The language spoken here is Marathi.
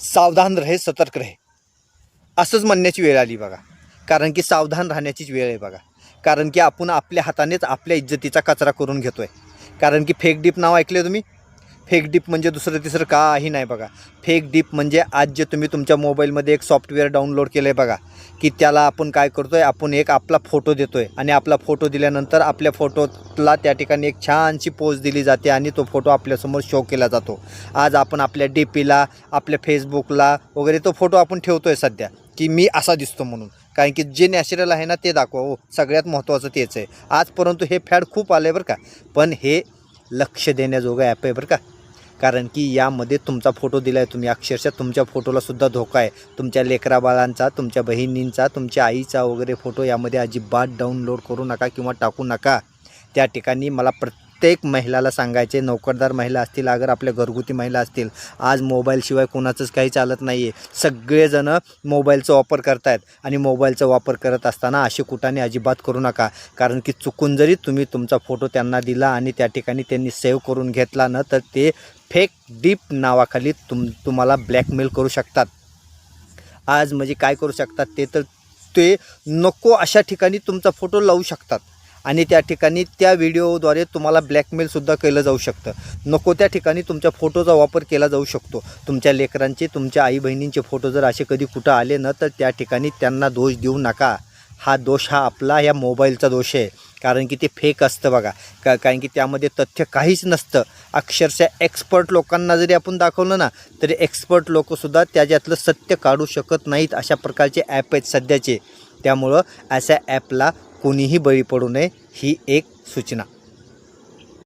सावधान रहे, सतर्क रहे असंच म्हणण्याची वेळ आली बघा. कारण की सावधान राहण्याचीच वेळ आहे बघा. कारण की आपण आपल्या हातानेच आपल्या इज्जतीचा कचरा करून घेतो आहे. कारण की फेक डीप नाव ऐकले तुम्ही? फेक डीप म्हणजे दुसरं तिसरं काही नाही बघा. फेक डीप म्हणजे आज जे तुम्ही तुमच्या मोबाईलमध्ये एक सॉफ्टवेअर डाउनलोड केलं आहे बघा, की त्याला आपण काय करतो आहे, आपण एक आपला फोटो देतो आहे आणि आपला फोटो दिल्यानंतर आपल्या फोटोला त्या ठिकाणी एक छानशी पोज दिली जाते आणि तो फोटो आपल्यासमोर शो केला जातो. आज आपण आपल्या डी पीला, आपल्या फेसबुकला वगैरे तो फोटो आपण ठेवतो आहे सध्या, की मी असा दिसतो म्हणून. कारण की जे नॅचरल आहे ना ते दाखवा हो, सगळ्यात महत्त्वाचं तेच आहे. आज परंतु हे फॅड खूप आलं आहे बरं का. पण हे लक्ष देण्याजोगं ॲप आहे बरं का. कारण की यामध्ये तुमचा फोटो दिला आहे तुम्ही, अक्षरशः तुमच्या फोटोलासुद्धा धोका आहे. तुमच्या लेकराबाळांचा, तुमच्या बहिणींचा, तुमच्या आईचा वगैरे फोटो यामध्ये अजिबात डाउनलोड करू नका किंवा टाकू नका. त्या ठिकाणी मला प्रत्येक महिलाला सांगायचे, नोकरदार महिला असतील, अगर आपल्या घरगुती महिला असतील, आज मोबाईलशिवाय कोणाचंच काही चालत नाही आहे. सगळेजणं मोबाईलचा वापर करत आहेत आणि मोबाईलचा वापर करत असताना असे कुठाने अजिबात करू नका. कारण की चुकून जरी तुम्ही तुमचा फोटो त्यांना दिला आणि त्या ठिकाणी त्यांनी सेव्ह करून घेतला ना, तर ते फेक डीप नावाखाली तुम्हाला ब्लॅकमेल करू शकतात. आज म्हणजे काय करू शकतात ते नको अशा ठिकाणी तुमचा फोटो लावू शकतात आणि त्या ठिकाणी त्या व्हिडिओद्वारे तुम्हाला ब्लॅकमेलसुद्धा केलं जाऊ शकतं. नको त्या ठिकाणी तुमच्या फोटोचा वापर केला जाऊ शकतो. तुमच्या लेकरांचे, तुमच्या आई बहिणींचे फोटो जर असे कधी कुठं आले ना, तर त्या ठिकाणी त्यांना दोष देऊ नका. हा दोष हा आपला या मोबाईलचा दोष आहे. कारण की ते फेक असतं बघा. कारण की त्यामध्ये तथ्य काहीच नसतं. अक्षरशः एक्सपर्ट लोकांना जरी आपण दाखवलं ना, तरी एक्सपर्ट लोकंसुद्धा त्याच्यातलं सत्य काढू शकत नाहीत. अशा प्रकारचे ॲप आहेत सध्याचे. त्यामुळं अशा ॲपला कोणीही बळी पडू नये ही एक सूचना.